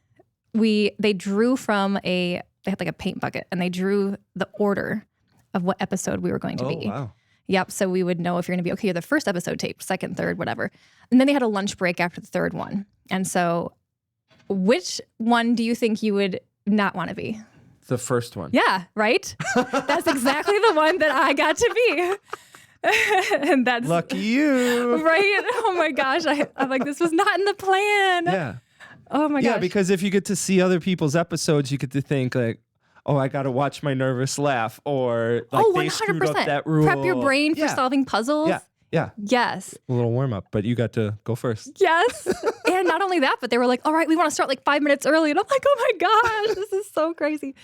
they drew from they had like a paint bucket and they drew the order of what episode we were going to be. Oh, wow. Yep. So we would know if you're going to be, okay, you're the first episode taped, second, third, whatever. And then they had a lunch break after the third one. And so which one do you think you would not want to be? The first one. Yeah, right? That's exactly the one that I got to be. And that's lucky you. Right? Oh my gosh. I'm like, this was not in the plan. Yeah. Oh my gosh. Yeah, because if you get to see other people's episodes, you get to think like, oh, I got to watch my nervous laugh, or like they screwed up that rule. Prep your brain for solving puzzles. Yeah. Yes. A little warm up, but you got to go first. Yes. And not only that, but they were like, all right, we want to start like 5 minutes early. And I'm like, oh my gosh, this is so crazy.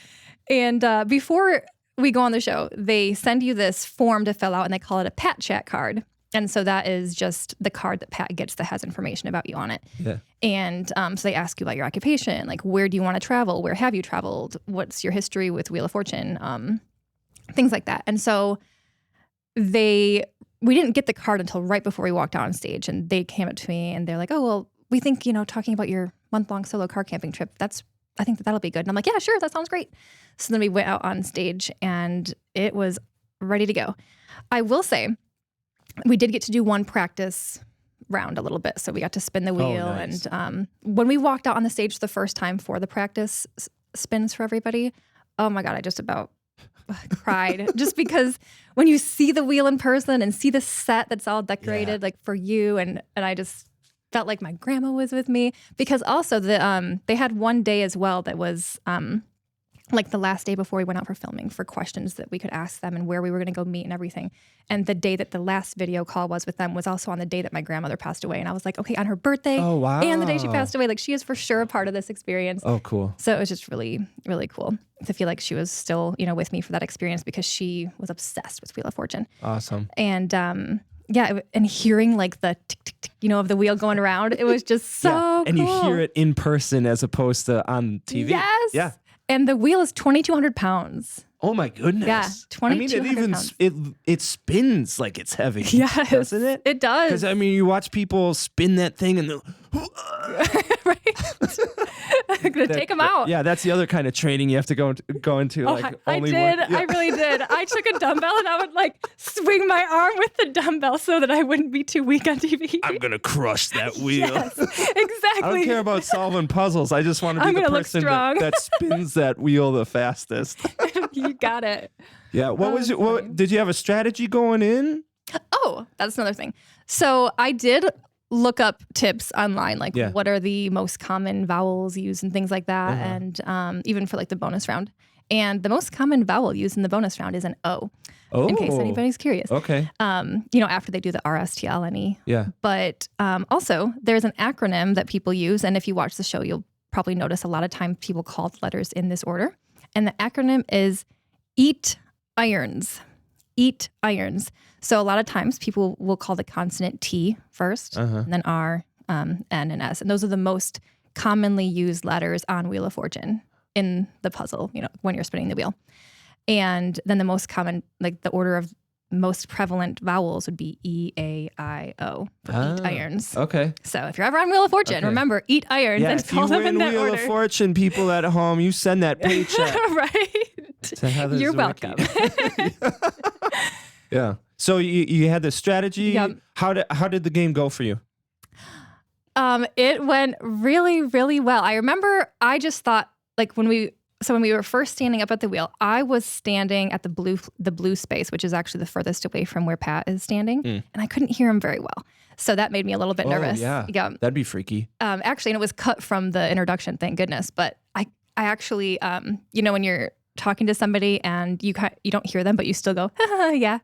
And before we go on the show, they send you this form to fill out and they call it a Pat Chat card. And so that is just the card that Pat gets that has information about you on it. Yeah. And so they ask you about your occupation, like where do you want to travel? Where have you traveled? What's your history with Wheel of Fortune? Things like that. And so they we didn't get the card until right before we walked out on stage, and they came up to me and they're like, "Oh, well, we think, talking about your month-long solo car camping trip, I think that'll be good." And I'm like, "Yeah, sure, that sounds great." So then we went out on stage and it was ready to go. I will say we did get to do one practice round a little bit. So we got to spin the wheel. Nice. And when we walked out on the stage the first time for the practice spins for everybody, oh my God, I just about cried. Just because when you see the wheel in person and see the set that's all decorated like for you, and I just felt like my grandma was with me, because also they had one day as well that was like the last day before we went out for filming, for questions that we could ask them and where we were going to go meet and everything. And the day that the last video call was with them was also on the day that my grandmother passed away. And I was like, okay, on her birthday and the day she passed away, like she is for sure a part of this experience. Oh, cool. So it was just really, really cool to feel like she was still, with me for that experience, because she was obsessed with Wheel of Fortune. Awesome. And and hearing like the tick, tick, tick, of the wheel going around, it was just so cool. And you hear it in person as opposed to on TV. Yes. Yeah. And the wheel is 2,200 pounds. Oh my goodness. Yeah, 2,200 pounds. It spins like it's heavy. Yes, doesn't it? It does. Because you watch people spin that thing and right. I'm gonna take them out. Yeah, that's the other kind of training you have to go into. I did. I really did. I took a dumbbell and I would swing my arm with the dumbbell so that I wouldn't be too weak on TV. I'm gonna crush that wheel. Yes, exactly. I don't care about solving puzzles. I just want to be the person that spins that wheel the fastest. You got it. Yeah. What did you have a strategy going in? Oh, that's another thing. So I did look up tips online, what are the most common vowels used and things like that. And even for the bonus round. And the most common vowel used in the bonus round is an O. Oh. In case anybody's curious. Okay. After they do the R, S, T, L, N, E. Yeah. But also there's an acronym that people use. And if you watch the show, you'll probably notice a lot of times people call the letters in this order. And the acronym is EAT IRONS. EAT IRONS. So a lot of times people will call the consonant T first, and then R, N, and S. And those are the most commonly used letters on Wheel of Fortune in the puzzle, when you're spinning the wheel. And then the most common, the order of most prevalent vowels would be E, A, I, O for EAT IRONS. Okay. So if you're ever on Wheel of Fortune, remember, EAT IRONS and call them in that order. If you win Wheel of Fortune, people at home, you send that paycheck. Right. To Heather You're Zwicky. welcome. Yeah. So you had the strategy. Yep. How did the game go for you? It went really, really well. I remember I just thought when we were first standing up at the wheel, I was standing at the blue space, which is actually the furthest away from where Pat is standing, and I couldn't hear him very well. So that made me a little bit nervous. Yeah. That'd be freaky. Actually, and it was cut from the introduction, thank goodness. But I actually, when you're talking to somebody and you don't hear them, but you still go, yeah.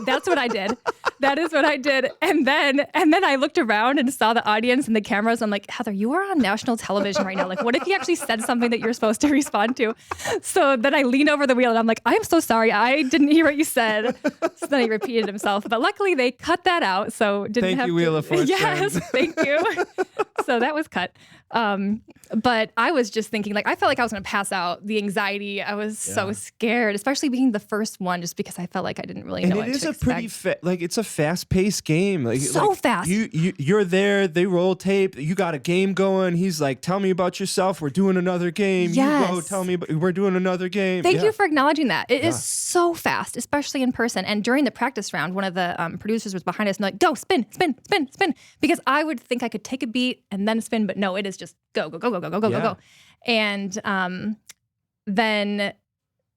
That's what I did. That is what I did. And then I looked around and saw the audience and the cameras. I'm like, Heather, you are on national television right now. What if you actually said something that you're supposed to respond to? So then I leaned over the wheel and I'm like, I'm so sorry. I didn't hear what you said. So then he repeated himself. But luckily they cut that out. So didn't have to. Wheel of Fortune. Yes, thank you. So that was cut. But I was just thinking, I felt like I was going to pass out. The anxiety, I was so scared, especially being the first one, just because I felt like I didn't really know what to expect. And it is a pretty it's a fast-paced game. So fast. You're there. They roll tape. You got a game going. He's like, "Tell me about yourself. We're doing another game." Yes. You go. Tell me. We're doing another game. Thank you for acknowledging that. It is so fast, especially in person. And during the practice round, one of the producers was behind us and go, spin, spin, spin, spin, because I would think I could take a beat and then spin, but no, it is just go, go, go, go, go, go, go, go, go. And then,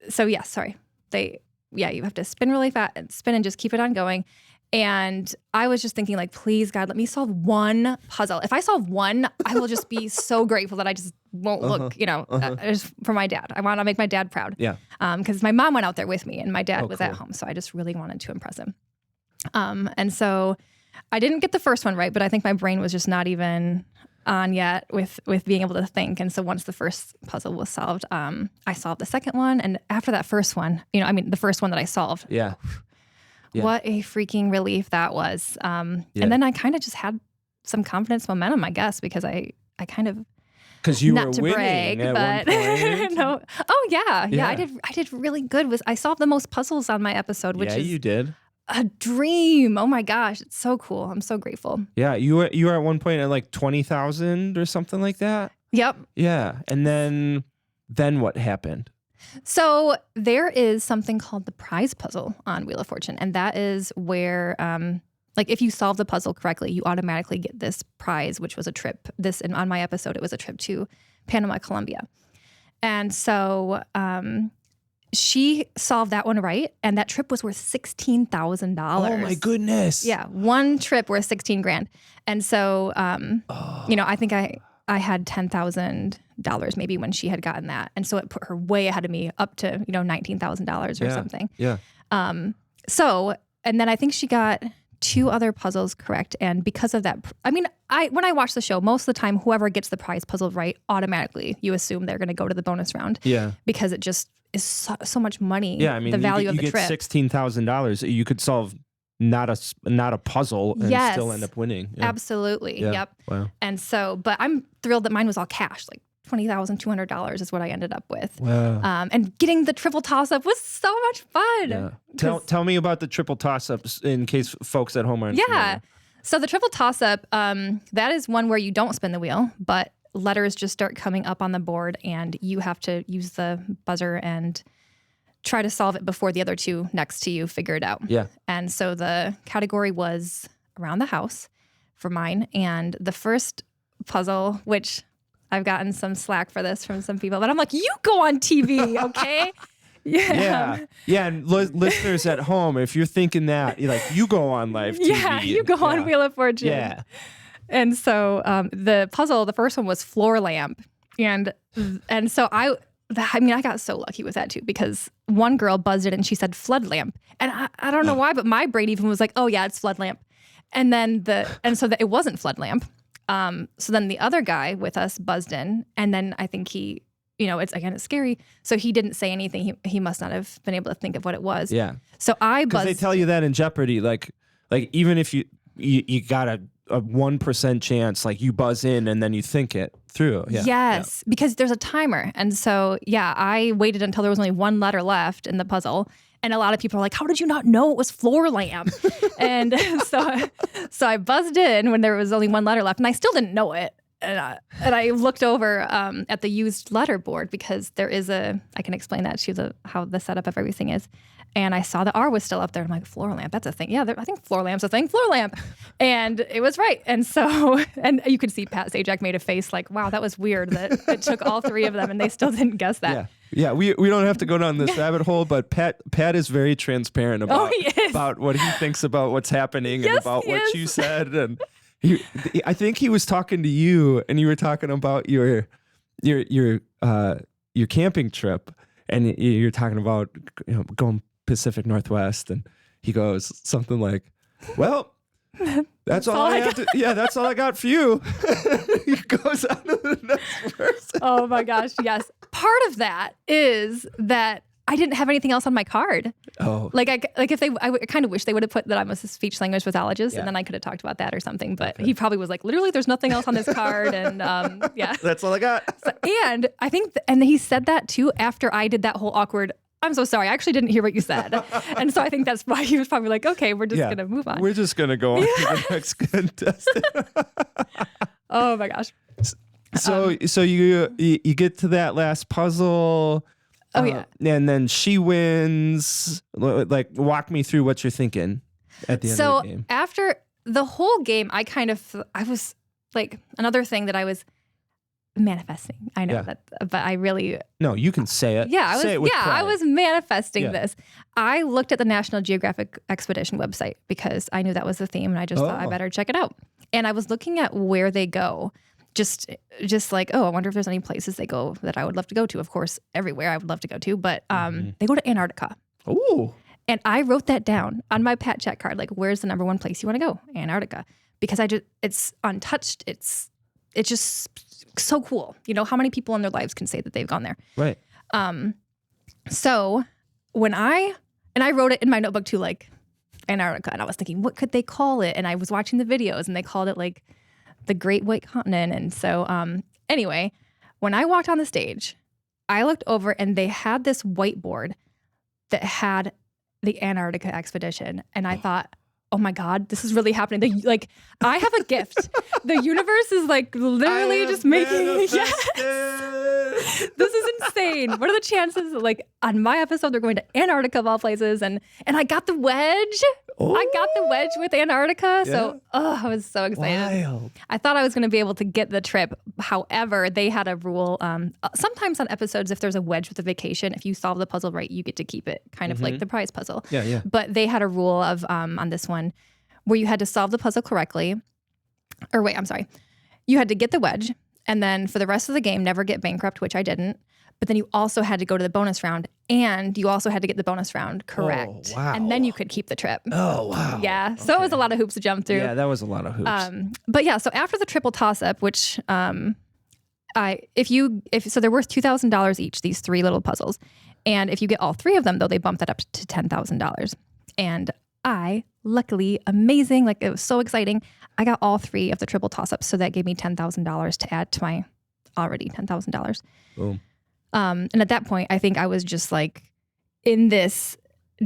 so yeah, sorry. You have to spin really fast and spin and just keep it on going. And I was just thinking, please, God, let me solve one puzzle. If I solve one, I will just be so grateful that I just won't look, just for my dad. I want to make my dad proud. Yeah. Because my mom went out there with me and my dad was at home. So I just really wanted to impress him. And so I didn't get the first one right, but I think my brain was just not even on yet with being able to think. And so once the first puzzle was solved, I solved the second one. And after that first one, the first one that I solved. Yeah. What a freaking relief that was. And then I kind of just had some confidence momentum, I guess, because I kind of, because you not were to winning brag, at but one point. no. Oh yeah. I did really good. I solved the most puzzles on my episode, which is you did. a dream. Oh my gosh, it's so cool. I'm so grateful. Yeah, you were at one point at like 20,000 or something like that. Yep. Yeah, and then what happened? So there is something called the prize puzzle on Wheel of Fortune, and that is where, like, if you solve the puzzle correctly, you automatically get this prize, which was a trip. On my episode, it was a trip to Panama, Colombia, and so she solved that one right, and that trip was worth $16,000. Oh my goodness! Yeah, one trip worth 16 grand, and so I think I had $10,000 maybe when she had gotten that. And so it put her way ahead of me up to, $19,000 or something. Yeah. And then I think she got 2 other puzzles correct. And because of that, when I watch the show, most of the time, whoever gets the prize puzzle right, automatically, you assume they're going to go to the bonus round. Yeah. Because it just is so much money. Yeah. I mean, the value of the you trip. get $16,000. You could solve not a puzzle and still end up winning. Yeah. Absolutely. Yeah. Yep. Wow. And so, but I'm thrilled that mine was all cash, like $20,200 is what I ended up with. Wow. And getting the triple toss up was so much fun. Yeah. Tell me about the triple toss ups in case folks at home aren't Yeah. familiar. So the triple toss up, that is one where you don't spin the wheel, but letters just start coming up on the board and you have to use the buzzer and try to solve it before the other 2 next to you figure it out. Yeah. And so the category was around the house for mine. And the first puzzle, which I've gotten some slack for this from some people, but I'm like, you go on TV, okay? Yeah. And listeners at home, if you're thinking that, you're like, you go on live TV. Yeah, you go on Wheel of Fortune. Yeah. And so the puzzle, the first one was floor lamp. And so I got so lucky with that too, because one girl buzzed it and she said flood lamp. And I don't know why, but my brain even was like, oh yeah, it's flood lamp. And then it wasn't flood lamp. So then the other guy with us buzzed in, and then I think he, it's scary. So he didn't say anything. He must not have been able to think of what it was. Yeah. So I buzzed. Because they tell you that in Jeopardy, like even if you got a 1% chance, like you buzz in and then you think it through. Yeah. Yes, because there's a timer. And so, I waited until there was only one letter left in the puzzle. And a lot of people are like, how did you not know it was floor lamp? And so I buzzed in when there was only one letter left and I still didn't know it. And I looked over at the used letter board because there is I can explain that to you, how the setup of everything is. And I saw the R was still up there. I'm like, floor lamp, that's a thing. Yeah, I think floor lamp's a thing, floor lamp. And it was right. And so, and you could see Pat Sajak made a face like, wow, that was weird that it took all 3 of them and they still didn't guess that. Yeah. Yeah, we don't have to go down this rabbit hole, but Pat is very transparent about what he thinks about what's happening and about what you said. And I think he was talking to you, and you were talking about your camping trip, and you're talking about going Pacific Northwest, and he goes something like, "Well, that's all I have to. Yeah, that's all I got for you." He goes on to the next person. Oh my gosh, yes. Part of that is that I didn't have anything else on my card. Oh, I kind of wish they would have put that I'm a speech language pathologist, and then I could have talked about that or something. But he probably was like, literally, there's nothing else on this card, and yeah, that's all I got. And I think, and he said that too after I did that whole awkward. I'm so sorry. I actually didn't hear what you said, and so I think that's why he was probably like, okay, we're just gonna move on. We're just gonna go on to the next contestant. Oh my gosh. So you get to that last puzzle. Oh yeah. And then she wins. Like, walk me through what you're thinking at the end of the game. So after the whole game, I was like, another thing that I was manifesting. I know that, but I really. No, you can say it. Yeah, say it with pride. I was manifesting this. I looked at the National Geographic Expedition website because I knew that was the theme, and I just thought I better check it out. And I was looking at where they go. Just like, I wonder if there's any places they go that I would love to go to. Of course, everywhere I would love to go to, but they go to Antarctica. Ooh. And I wrote that down on my Pat Chat card. Like, where's the number 1 place you want to go? Antarctica. Because it's untouched. It's just so cool. How many people in their lives can say that they've gone there? Right. So when I wrote it in my notebook too, like Antarctica, and I was thinking, what could they call it? And I was watching the videos, and they called it like the Great White Continent. And so anyway, when I walked on the stage, I looked over and they had this whiteboard that had the Antarctica expedition. And I thought, oh my God, this is really happening. Like, I have a gift. The universe is like literally just making. Yes. This is insane. What are the chances that, like, on my episode, they're going to Antarctica of all places, and I got the wedge. I got the wedge with Antarctica. Yeah. So, I was so excited. Wild. I thought I was going to be able to get the trip. However, they had a rule. Sometimes on episodes, if there's a wedge with a vacation, if you solve the puzzle right, you get to keep it, kind of like the prize puzzle. Yeah. But they had a rule of on this one where you had to solve the puzzle correctly. Or wait, I'm sorry. You had to get the wedge, and then for the rest of the game, never get bankrupt, which I didn't. But then you also had to go to the bonus round, and you also had to get the bonus round correct. Oh, wow. And then you could keep the trip. Oh, wow. Yeah. So it was a lot of hoops to jump through. Yeah, that was a lot of hoops. But yeah, so after the triple toss-up, which so they're worth $2,000 each, these 3 little puzzles. And if you get all 3 of them, though, they bump that up to $10,000. And luckily, amazing, like it was so exciting, I got all 3 of the triple toss-ups. So that gave me $10,000 to add to my already $10,000. Boom. And at that point, I think I was just like in this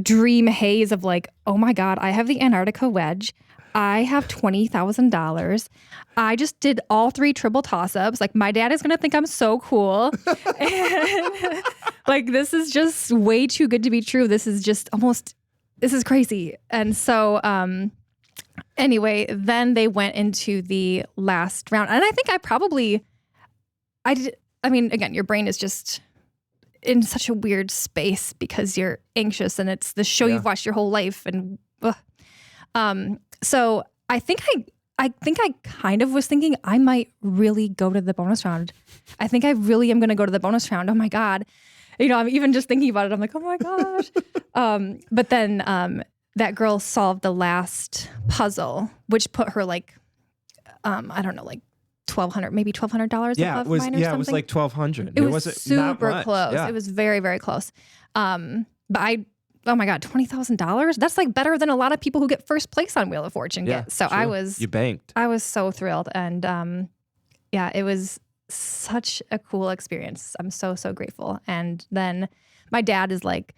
dream haze of like, oh my God, I have the Antarctica wedge. I have $20,000. I just did all 3 triple toss-ups. Like, my dad is going to think I'm so cool. And like, this is just way too good to be true. This is crazy. And so, anyway, then they went into the last round. And I think again, your brain is just in such a weird space because you're anxious and it's the show you've watched your whole life. And so I think I kind of was thinking I might really go to the bonus round. I think I really am going to go to the bonus round. Oh my God. I'm even just thinking about it. I'm like, oh my gosh. But then that girl solved the last puzzle, which put her like, I don't know, like $1,200, maybe $1,200 above mine or something. It was like $1,200. It was super close. Yeah. It was very, very close. But oh my God, $20,000? That's like better than a lot of people who get first place on Wheel of Fortune get. So true. You banked. I was so thrilled. And it was such a cool experience. I'm so, so grateful. And then my dad is like,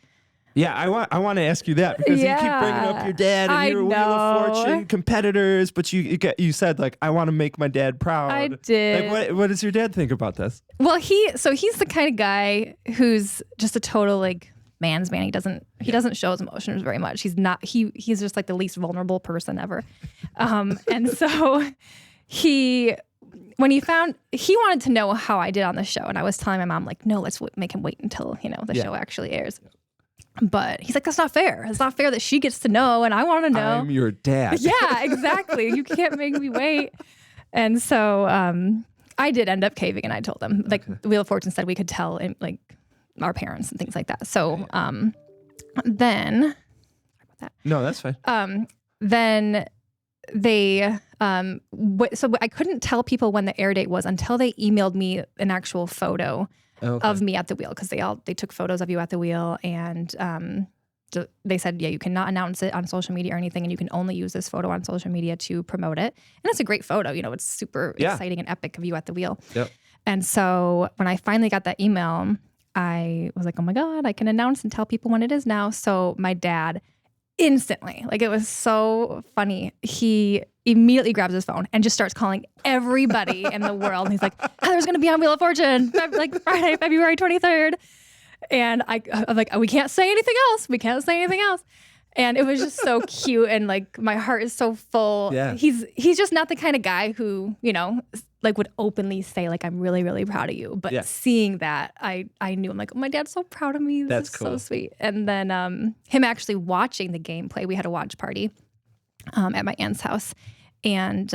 yeah, I want to ask you that because you keep bringing up your dad and your Wheel of Fortune competitors, but you said like, I want to make my dad proud. I did. Like, what does your dad think about this? Well, he's the kind of guy who's just a total like man's man. He doesn't show his emotions very much. He's just like the least vulnerable person ever. And so when he wanted to know how I did on the show, and I was telling my mom like, no, let's make him wait until the show actually airs. But he's like, that's not fair. It's not fair that she gets to know and I want to know. I'm your dad. Yeah, exactly. You can't make me wait. And so I did end up caving, and I told them, like, Wheel of Fortune said we could tell like our parents and things like that. So then, no, that's fine. Then they so I couldn't tell people when the air date was until they emailed me an actual photo of me at the wheel, because they took photos of you at the wheel, and they said, yeah, you cannot announce it on social media or anything, and you can only use this photo on social media to promote it. And it's a great photo, it's super exciting and epic of you at the wheel. Yep. And so when I finally got that email, I was like, oh my God, I can announce and tell people when it is now. So my dad instantly, like, it was so funny, he immediately grabs his phone and just starts calling everybody in the world. And he's like, Heather's going to be on Wheel of Fortune, like Friday, February 23rd. And I'm like, we can't say anything else. We can't say anything else. And it was just so cute. And like, my heart is so full. Yeah. He's just not the kind of guy who, like would openly say like, I'm really, really proud of you. But seeing that, I knew, I'm like, oh, my dad's so proud of me. This is cool. So sweet. And then him actually watching the gameplay, we had a watch party at my aunt's house. And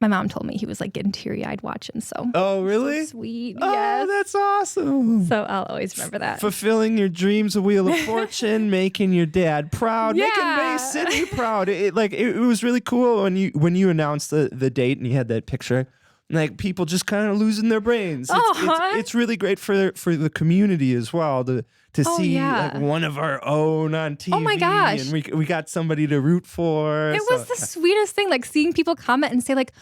my mom told me he was like getting teary-eyed watching. So oh, really? So sweet. Oh, yes. That's awesome. So I'll always remember that. Fulfilling your dreams of Wheel of Fortune, making your dad proud, making Bay City proud. It was really cool when you announced the date and you had that picture. Like, people just kind of losing their brains. It's really great for the community as well to see like one of our own on TV. Oh my gosh. And we got somebody to root for. It was the sweetest thing, like seeing people comment and say like,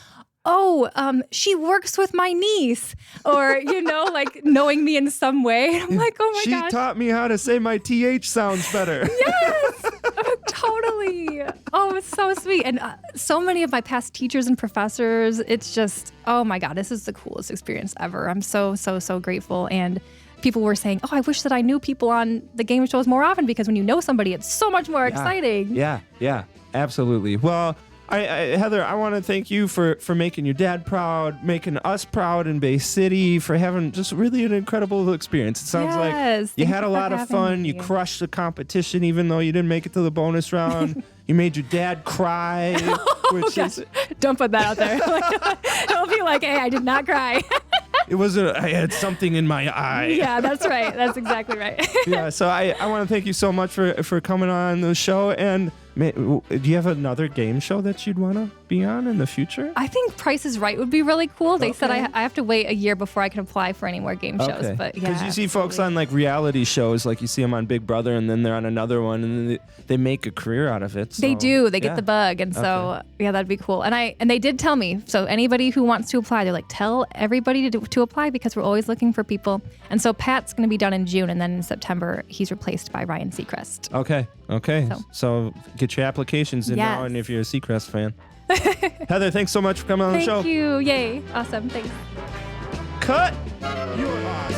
oh, she works with my niece, or, like knowing me in some way. I'm like, oh my She gosh. taught me how to say my TH sounds better. Yes, totally. Oh, it's so sweet. And so many of my past teachers and professors, it's just, oh my God, this is the coolest experience ever. I'm so, so, so grateful. And people were saying, oh, I wish that I knew people on the game shows more often, because when you know somebody, it's so much more exciting. Yeah, absolutely. Well, Heather, I want to thank you for making your dad proud, making us proud in Bay City, for having just really an incredible experience. It sounds like you Thank had a for lot of having fun. me. You crushed the competition, even though you didn't make it to the bonus round. You made your dad cry, which is Don't put that out there. Don't be like, hey, I did not cry. I had something in my eye. Yeah, that's right. That's exactly right. Yeah, so I want to thank you so much for coming on the show. And do you have another game show that you'd want to be on in the future? I think Price is Right would be really cool. They said Okay. I have to wait a year before I can apply for any more game shows. But yeah, Because you see folks absolutely. on like reality shows, like you see them on Big Brother, and then they're on another one, and then they make a career out of it. They so, do. They yeah. get the bug, and so yeah, that'd be cool. And they did tell me. So anybody who wants to apply, they're like, tell everybody to apply, because we're always looking for people. And so Pat's going to be done in June, and then in September he's replaced by Ryan Seacrest. Okay. So get your applications in now, Yes. and if you're a Seacrest fan. Heather, thanks so much for coming on the show. Thank you. Yay. Awesome. Thanks. Cut. You're awesome.